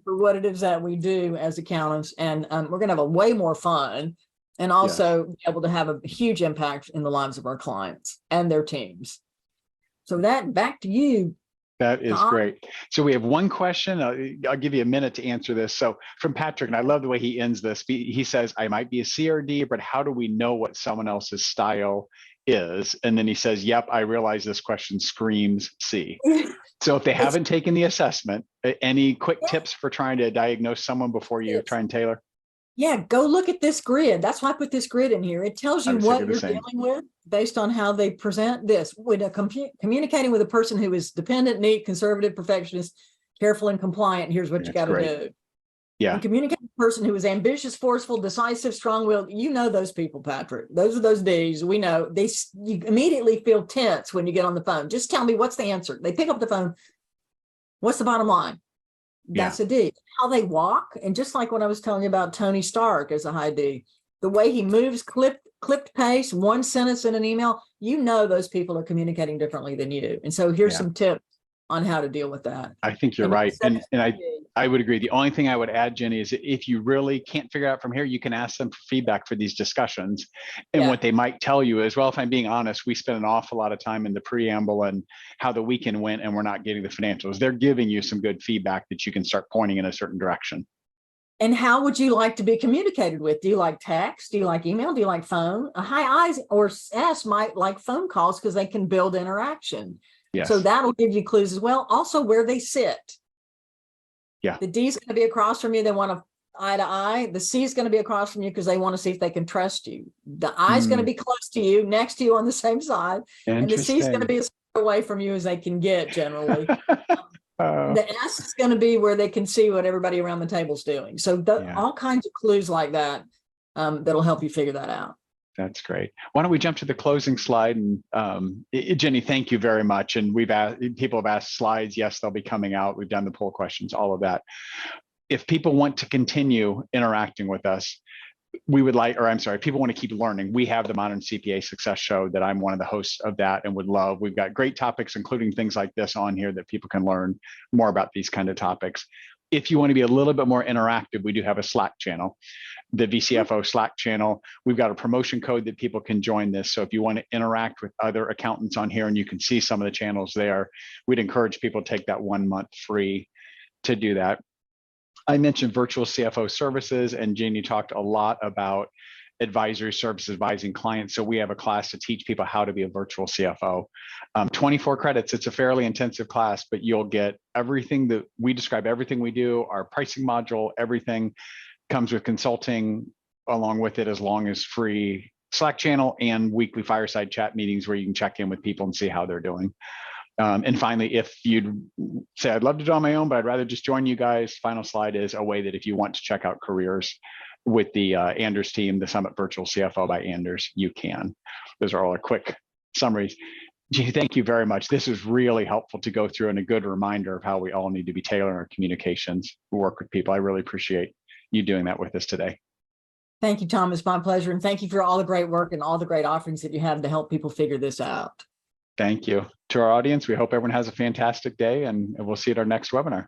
for what it is that we do as accountants. And we're going to have a way more fun and also be able to have a huge impact in the lives of our clients and their teams. So that back to you. That is great. So we have one question. I'll give you a minute to answer this. So from Patrick, and I love the way he ends this. He says, I might be a C or D, but how do we know what someone else's style is? And then he says, yep, I realize this question screams C. So if they haven't taken the assessment, any quick tips for trying to diagnose someone before you try and tailor? Yeah, go look at this grid. That's why I put this grid in here. It tells you what you're dealing with based on how they present this. When communicating with a person who is dependent, neat, conservative, perfectionist, careful, and compliant, here's what you got to do. Yeah. And communicate with a person who is ambitious, forceful, decisive, strong-willed. You know those people, Patrick. Those are those Ds. We know. You immediately feel tense when you get on the phone. Just tell me what's the answer. They pick up the phone. What's the bottom line? That's a D. How they walk, and just like what I was telling you about Tony Stark as a high D, the way he moves, clipped pace, one sentence in an email, those people are communicating differently than you. And so here's some tips on how to deal with that. I think you're right. And I would agree. The only thing I would add, Geni, is if you really can't figure out from here, you can ask them for feedback for these discussions. And what they might tell you is, well, if I'm being honest, we spent an awful lot of time in the preamble and how the weekend went, and we're not getting the financials. They're giving you some good feedback that you can start pointing in a certain direction. And how would you like to be communicated with? Do you like text? Do you like email? Do you like phone? A high I or S might like phone calls because they can build interaction. Yes. So that'll give you clues as well. Also, where they sit. Yeah. The D is going to be across from you. They want to eye to eye. The C is going to be across from you because they want to see if they can trust you. The I is going to be close to you, next to you on the same side. And the C is going to be as far away from you as they can get generally. The S is going to be where they can see what everybody around the table is doing. So all kinds of clues like that that'll help you figure that out. That's great. Why don't we jump to the closing slide? And Geni, thank you very much. And people have asked slides. Yes, they'll be coming out. We've done the poll questions, all of that. If people want to continue interacting with us, people want to keep learning. We have the Modern CPA Success Show that I'm one of the hosts of that and would love. We've got great topics, including things like this on here that people can learn more about these kind of topics. If you want to be a little bit more interactive, we do have a Slack channel, the VCFO Slack channel. We've got a promotion code that people can join this. So if you want to interact with other accountants on here and you can see some of the channels there, we'd encourage people to take that 1 month free to do that. I mentioned virtual CFO services, and Geni talked a lot about advisory services, advising clients. So we have a class to teach people how to be a virtual CFO. 24 credits. It's a fairly intensive class, but you'll get everything that we describe, everything we do, our pricing module, everything. comes with consulting along with it, as long as free Slack channel and weekly fireside chat meetings where you can check in with people and see how they're doing. And finally, if you'd say, I'd love to do on my own, but I'd rather just join you guys, final slide is a way that if you want to check out careers with the Anders team, the Summit Virtual CFO by Anders, you can. Those are all a quick summaries. Geni, thank you very much. This is really helpful to go through and a good reminder of how we all need to be tailoring our communications, work with people. I really appreciate you doing that with us today. Thank you, Tom. It's my pleasure. And thank you for all the great work and all the great offerings that you have to help people figure this out. Thank you. To our audience, we hope everyone has a fantastic day, and we'll see you at our next webinar.